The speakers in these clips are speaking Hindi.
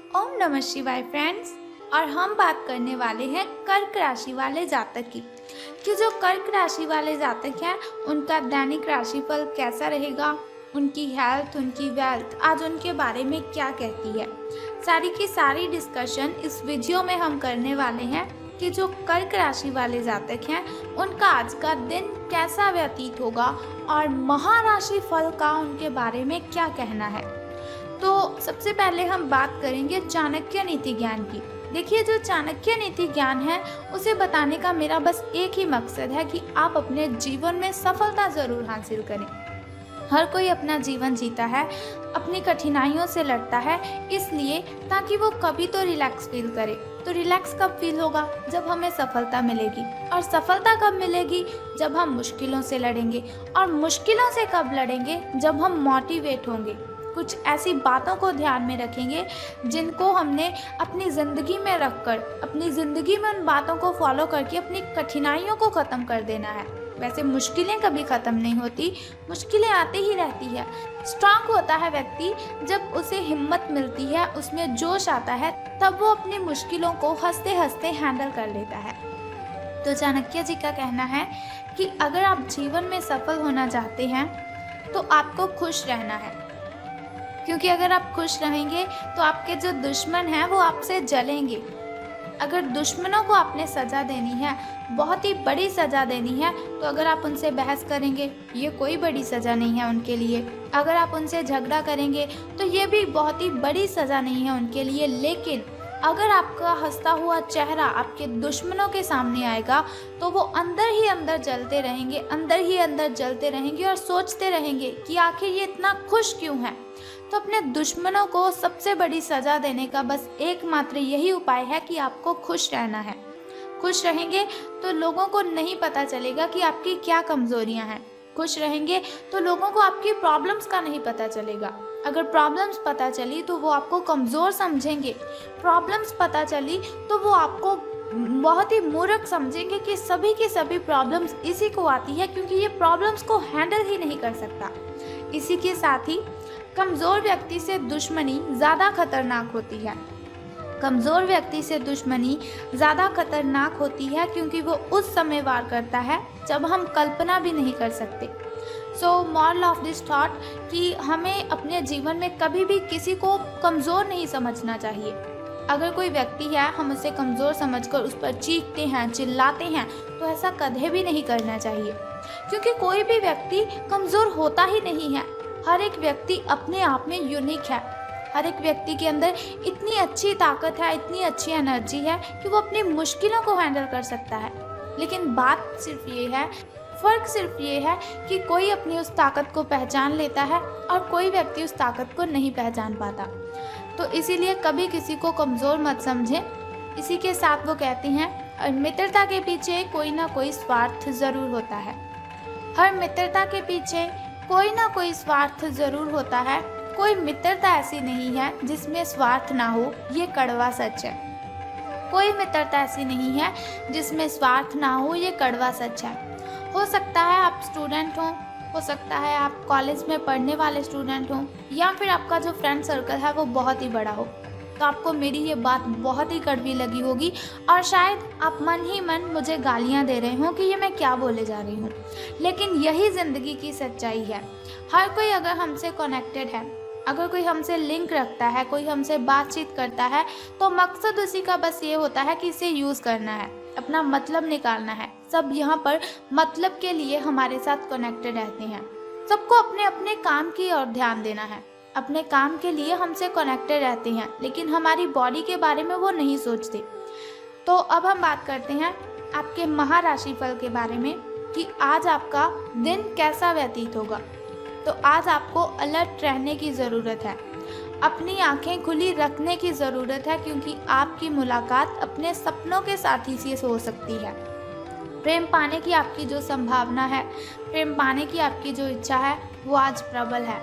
ओम नमः शिवाय फ्रेंड्स। और हम बात करने वाले हैं कर्क राशि वाले जातक की कि जो कर्क राशि वाले जातक हैं उनका दैनिक राशिफल कैसा रहेगा, उनकी हेल्थ, उनकी वेल्थ आज उनके बारे में क्या कहती है। सारी की सारी डिस्कशन इस वीडियो में हम करने वाले हैं कि जो कर्क राशि वाले जातक हैं उनका आज का दिन कैसा व्यतीत होगा और महाराशि फल का उनके बारे में क्या कहना है। तो सबसे पहले हम बात करेंगे चाणक्य नीति ज्ञान की। देखिए, जो चाणक्य नीति ज्ञान है उसे बताने का मेरा बस एक ही मकसद है कि आप अपने जीवन में सफलता ज़रूर हासिल करें। हर कोई अपना जीवन जीता है, अपनी कठिनाइयों से लड़ता है, इसलिए ताकि वो कभी तो रिलैक्स फील करे। तो रिलैक्स कब फील होगा? जब हमें सफलता मिलेगी। और सफलता कब मिलेगी? जब हम मुश्किलों से लड़ेंगे। और मुश्किलों से कब लड़ेंगे? जब हम मोटिवेट होंगे, कुछ ऐसी बातों को ध्यान में रखेंगे जिनको हमने अपनी ज़िंदगी में रखकर, अपनी ज़िंदगी में उन बातों को फॉलो करके अपनी कठिनाइयों को ख़त्म कर देना है। वैसे मुश्किलें कभी ख़त्म नहीं होती, मुश्किलें आती ही रहती है। स्ट्रांग होता है व्यक्ति जब उसे हिम्मत मिलती है, उसमें जोश आता है, तब वो अपनी मुश्किलों को हंसते हंसते हैंडल कर लेता है। तो चाणक्य जी का कहना है कि अगर आप जीवन में सफल होना चाहते हैं तो आपको खुश रहना है, क्योंकि अगर आप खुश रहेंगे तो आपके जो दुश्मन हैं वो आपसे जलेंगे। अगर दुश्मनों को आपने सज़ा देनी है, बहुत ही बड़ी सज़ा देनी है, तो अगर आप उनसे बहस करेंगे, ये कोई बड़ी सज़ा नहीं है उनके लिए। अगर आप उनसे झगड़ा करेंगे तो ये भी बहुत ही बड़ी सज़ा नहीं है उनके लिए। लेकिन अगर आपका हंसता हुआ चेहरा आपके दुश्मनों के सामने आएगा तो वो अंदर ही अंदर जलते रहेंगे, अंदर ही अंदर जलते रहेंगे और सोचते रहेंगे कि आखिर ये इतना खुश क्यों है। तो अपने दुश्मनों को सबसे बड़ी सज़ा देने का बस एकमात्र यही उपाय है कि आपको खुश रहना है। खुश रहेंगे तो लोगों को नहीं पता चलेगा कि आपकी क्या कमज़ोरियां हैं। खुश रहेंगे तो लोगों को आपकी प्रॉब्लम्स का नहीं पता चलेगा। अगर प्रॉब्लम्स पता चली तो वो आपको कमज़ोर समझेंगे। प्रॉब्लम्स पता चली तो वो आपको बहुत ही मूर्ख समझेंगे कि सभी की सभी प्रॉब्लम्स इसी को आती है, क्योंकि ये प्रॉब्लम्स को हैंडल ही नहीं कर सकता। इसी के साथ ही कमज़ोर व्यक्ति से दुश्मनी ज़्यादा खतरनाक होती है। कमज़ोर व्यक्ति से दुश्मनी ज़्यादा खतरनाक होती है क्योंकि वो उस समय वार करता है जब हम कल्पना भी नहीं कर सकते। So moral of this thought कि हमें अपने जीवन में कभी भी किसी को कमज़ोर नहीं समझना चाहिए। अगर कोई व्यक्ति है, हम उसे कमज़ोर समझकर उस पर चीखते हैं, चिल्लाते हैं, तो ऐसा कभी भी नहीं करना चाहिए, क्योंकि कोई भी व्यक्ति कमज़ोर होता ही नहीं है। हर एक व्यक्ति अपने आप में यूनिक है। हर एक व्यक्ति के अंदर इतनी अच्छी ताकत है, इतनी अच्छी एनर्जी है कि वो अपनी मुश्किलों को हैंडल कर सकता है। लेकिन बात सिर्फ ये है, फ़र्क सिर्फ ये है कि कोई अपनी उस ताकत को पहचान लेता है और कोई व्यक्ति उस ताकत को नहीं पहचान पाता। तो इसीलिए कभी किसी को कमज़ोर मत समझें। इसी के साथ वो कहते हैं, मित्रता के पीछे कोई ना कोई स्वार्थ ज़रूर होता है। हर मित्रता के पीछे कोई ना कोई स्वार्थ ज़रूर होता है। कोई मित्रता ऐसी नहीं है जिसमें स्वार्थ ना हो, ये कड़वा सच है। कोई मित्रता ऐसी नहीं है जिसमें स्वार्थ ना हो, ये कड़वा सच है। हो सकता है आप स्टूडेंट हो सकता है आप कॉलेज में पढ़ने वाले स्टूडेंट हों, या फिर आपका जो फ्रेंड सर्कल है वो बहुत ही बड़ा हो। तो आपको मेरी ये बात बहुत ही कड़वी लगी होगी और शायद आप मन ही मन मुझे गालियाँ दे रहे हों कि ये मैं क्या बोले जा रही हूँ। लेकिन यही ज़िंदगी की सच्चाई है। हर कोई अगर हमसे कनेक्टेड है, अगर कोई हमसे लिंक रखता है, कोई हमसे बातचीत करता है, तो मकसद उसी का बस ये होता है कि इसे यूज़ करना है, अपना मतलब निकालना है। सब यहाँ पर मतलब के लिए हमारे साथ कनेक्टेड रहते हैं। सबको अपने अपने काम की ओर ध्यान देना है, अपने काम के लिए हमसे कनेक्टेड रहते हैं, लेकिन हमारी बॉडी के बारे में वो नहीं सोचते। तो अब हम बात करते हैं आपके महाराशि फल के बारे में कि आज आपका दिन कैसा व्यतीत होगा। तो आज आपको अलर्ट रहने की ज़रूरत है, अपनी आंखें खुली रखने की ज़रूरत है, क्योंकि आपकी मुलाकात अपने सपनों के साथी से हो सकती है। प्रेम पाने की आपकी जो संभावना है, प्रेम पाने की आपकी जो इच्छा है, वो आज प्रबल है।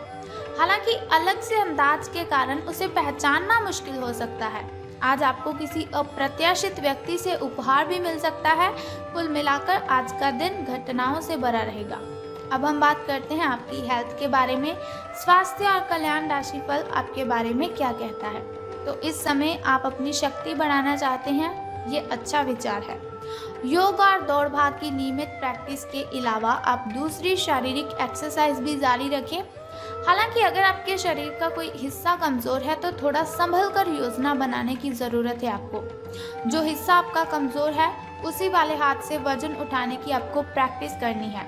हालांकि अलग से अंदाज के कारण उसे पहचानना मुश्किल हो सकता है। आज आपको किसी अप्रत्याशित व्यक्ति से उपहार भी मिल सकता है। कुल मिलाकर आज का दिन घटनाओं से भरा रहेगा। अब हम बात करते हैं आपकी हेल्थ के बारे में। स्वास्थ्य और कल्याण राशिफल आपके बारे में क्या कहता है। तो इस समय आप अपनी शक्ति बढ़ाना चाहते हैं, ये अच्छा विचार है। योग और दौड़ भाग की नियमित प्रैक्टिस के अलावा आप दूसरी शारीरिक एक्सरसाइज भी जारी रखें। हालांकि अगर आपके शरीर का कोई हिस्सा कमज़ोर है तो थोड़ा संभल कर योजना बनाने की ज़रूरत है आपको। जो हिस्सा आपका कमज़ोर है उसी वाले हाथ से वजन उठाने की आपको प्रैक्टिस करनी है।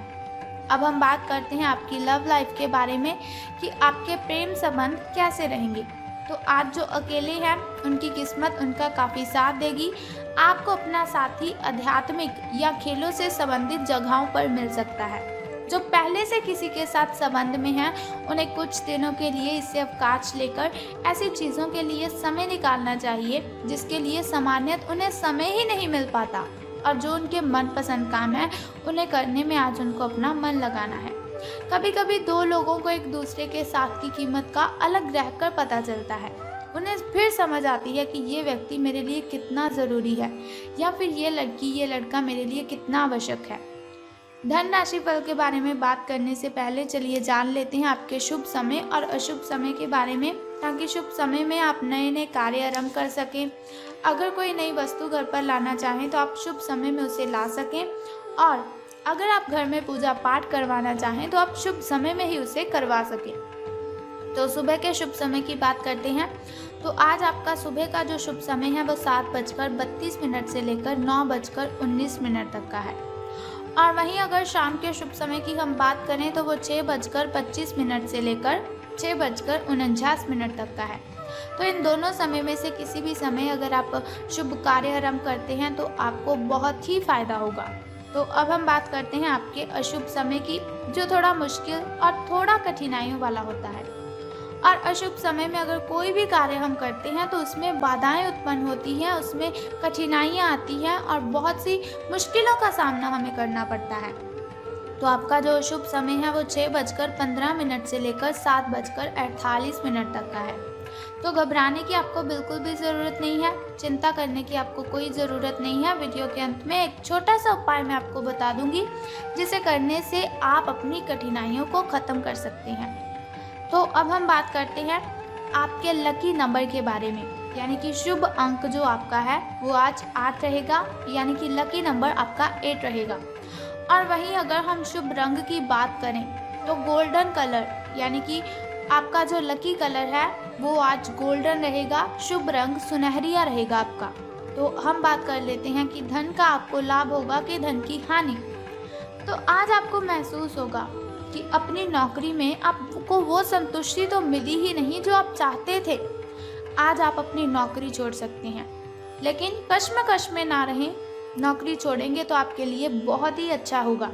अब हम बात करते हैं आपकी लव लाइफ के बारे में कि आपके प्रेम संबंध कैसे रहेंगे। तो आज जो अकेले हैं उनकी किस्मत उनका काफ़ी साथ देगी। आपको अपना साथी आध्यात्मिक या खेलों से संबंधित जगहों पर मिल सकता है। जो पहले से किसी के साथ संबंध में हैं उन्हें कुछ दिनों के लिए इससे अवकाश लेकर ऐसी चीज़ों के लिए समय निकालना चाहिए जिसके लिए सामान्यतः उन्हें समय ही नहीं मिल पाता, और जो उनके मनपसंद काम है उन्हें करने में आज उनको अपना मन लगाना है। कभी कभी दो लोगों को एक दूसरे के साथ की कीमत का अलग रहकर पता चलता है। उन्हें फिर समझ आती है कि ये व्यक्ति मेरे लिए कितना ज़रूरी है, या फिर ये लड़की ये लड़का मेरे लिए कितना आवश्यक है। धन राशि फल के बारे में बात करने से पहले चलिए जान लेते हैं आपके शुभ समय और अशुभ समय के बारे में, ताकि शुभ समय में आप नए नए कार्य आरंभ कर सकें। अगर कोई नई वस्तु घर पर लाना चाहें तो आप शुभ समय में उसे ला सकें, और अगर आप घर में पूजा पाठ करवाना चाहें तो आप शुभ समय में ही उसे करवा सकें। तो सुबह के शुभ समय की बात करते हैं। तो आज आपका सुबह का जो शुभ समय है वो 7:32 से लेकर 9:19 तक का है। और वहीं अगर शाम के शुभ समय की हम बात करें तो वो 6:25 से लेकर 6:49 तक का है। तो इन दोनों समय में से किसी भी समय अगर आप शुभ कार्य आरंभ करते हैं तो आपको बहुत ही फायदा होगा। तो अब हम बात करते हैं आपके अशुभ समय की, जो थोड़ा मुश्किल और थोड़ा कठिनाइयों वाला होता है। और अशुभ समय में अगर कोई भी कार्य हम करते हैं तो उसमें बाधाएं उत्पन्न होती हैं, उसमें कठिनाइयां आती हैं और बहुत सी मुश्किलों का सामना हमें करना पड़ता है। तो आपका जो शुभ समय है वो 6:15 से लेकर 7:48 तक का है। तो घबराने की आपको बिल्कुल भी ज़रूरत नहीं है, चिंता करने की आपको कोई ज़रूरत नहीं है। वीडियो के अंत में एक छोटा सा उपाय मैं आपको बता दूंगी जिसे करने से आप अपनी कठिनाइयों को ख़त्म कर सकते हैं। तो अब हम बात करते हैं आपके लकी नंबर के बारे में, यानी कि शुभ अंक जो आपका है वो आज 8 रहेगा, यानी कि लकी नंबर आपका 8 रहेगा। और वहीं अगर हम शुभ रंग की बात करें तो गोल्डन कलर, यानी कि आपका जो लकी कलर है वो आज गोल्डन रहेगा। शुभ रंग सुनहरिया रहेगा आपका। तो हम बात कर लेते हैं कि धन का आपको लाभ होगा कि धन की हानि। तो आज आपको महसूस होगा कि अपनी नौकरी में आपको वो संतुष्टि तो मिली ही नहीं जो आप चाहते थे। आज आप अपनी नौकरी छोड़ सकते हैं, लेकिन कश्मकश में ना रहें। नौकरी छोड़ेंगे तो आपके लिए बहुत ही अच्छा होगा,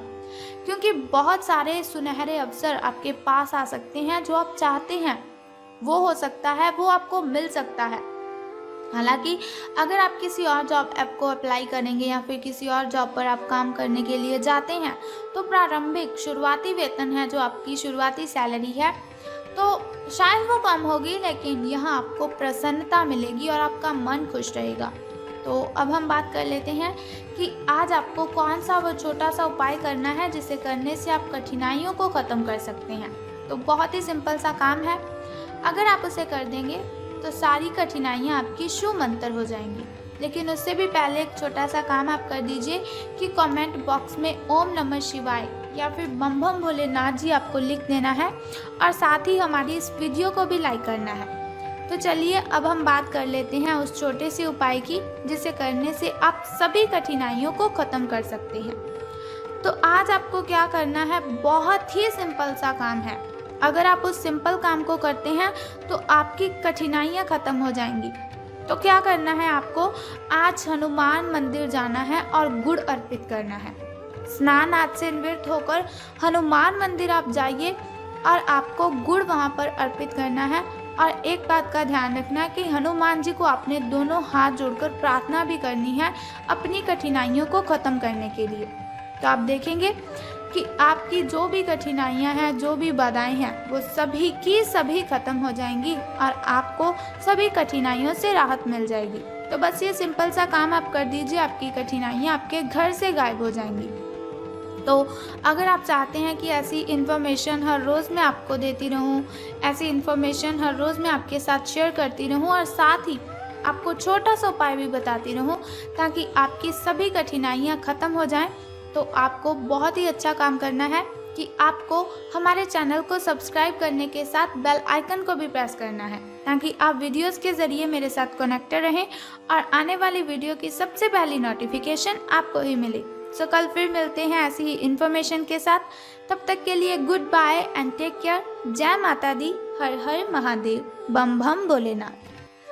क्योंकि बहुत सारे सुनहरे अवसर आपके पास आ सकते हैं। जो आप चाहते हैं वो हो सकता है, वो आपको मिल सकता है। हालांकि अगर आप किसी और जॉब ऐप को अप्लाई करेंगे या फिर किसी और जॉब पर आप काम करने के लिए जाते हैं तो प्रारंभिक शुरुआती वेतन है, जो आपकी शुरुआती सैलरी है, तो शायद वो कम होगी, लेकिन यहाँ आपको प्रसन्नता मिलेगी और आपका मन खुश रहेगा। तो अब हम बात कर लेते हैं कि आज आपको कौन सा वो छोटा सा उपाय करना है जिसे करने से आप कठिनाइयों को ख़त्म कर सकते हैं। तो बहुत ही सिंपल सा काम है, अगर आप उसे कर देंगे तो सारी कठिनाइयाँ आपकी शूमंतर हो जाएंगी। लेकिन उससे भी पहले एक छोटा सा काम आप कर दीजिए कि कमेंट बॉक्स में ओम नमः शिवाय या फिर बम बम भोलेनाथ जी आपको लिख देना है, और साथ ही हमारी इस वीडियो को भी लाइक करना है। तो चलिए अब हम बात कर लेते हैं उस छोटे से उपाय की जिसे करने से आप सभी कठिनाइयों को ख़त्म कर सकते हैं। तो आज आपको क्या करना है, बहुत ही सिंपल सा काम है। अगर आप उस सिंपल काम को करते हैं तो आपकी कठिनाइयाँ ख़त्म हो जाएंगी। तो क्या करना है, आपको आज हनुमान मंदिर जाना है और गुड़ अर्पित करना है। स्नान आदि से निवृत्त होकर हनुमान मंदिर आप जाइए और आपको गुड़ वहाँ पर अर्पित करना है। और एक बात का ध्यान रखना कि हनुमान जी को आपने दोनों हाथ जोड़कर प्रार्थना भी करनी है अपनी कठिनाइयों को ख़त्म करने के लिए। तो आप देखेंगे कि आपकी जो भी कठिनाइयां हैं, जो भी बाधाएं हैं, वो सभी की सभी ख़त्म हो जाएंगी और आपको सभी कठिनाइयों से राहत मिल जाएगी। तो बस ये सिंपल सा काम आप कर दीजिए, आपकी कठिनाइयां आपके घर से गायब हो जाएंगी। तो अगर आप चाहते हैं कि ऐसी इन्फॉर्मेशन हर रोज़ मैं आपको देती रहूं, ऐसी इन्फॉर्मेशन हर रोज़ मैं आपके साथ शेयर करती रहूं और साथ ही आपको छोटा सा उपाय भी बताती रहूं ताकि आपकी सभी कठिनाइयां ख़त्म हो जाएं, तो आपको बहुत ही अच्छा काम करना है कि आपको हमारे चैनल को सब्सक्राइब करने के साथ बेल आइकन को भी प्रेस करना है ताकि आप वीडियोस के ज़रिए मेरे साथ कनेक्टेड रहें और आने वाली वीडियो की सबसे पहली नोटिफिकेशन आपको ही मिले। सो कल फिर मिलते हैं ऐसी ही इन्फॉर्मेशन के साथ। तब तक के लिए good bye and take care. जय माता दी, हर हर महादेव, बम बम भोलेनाथ।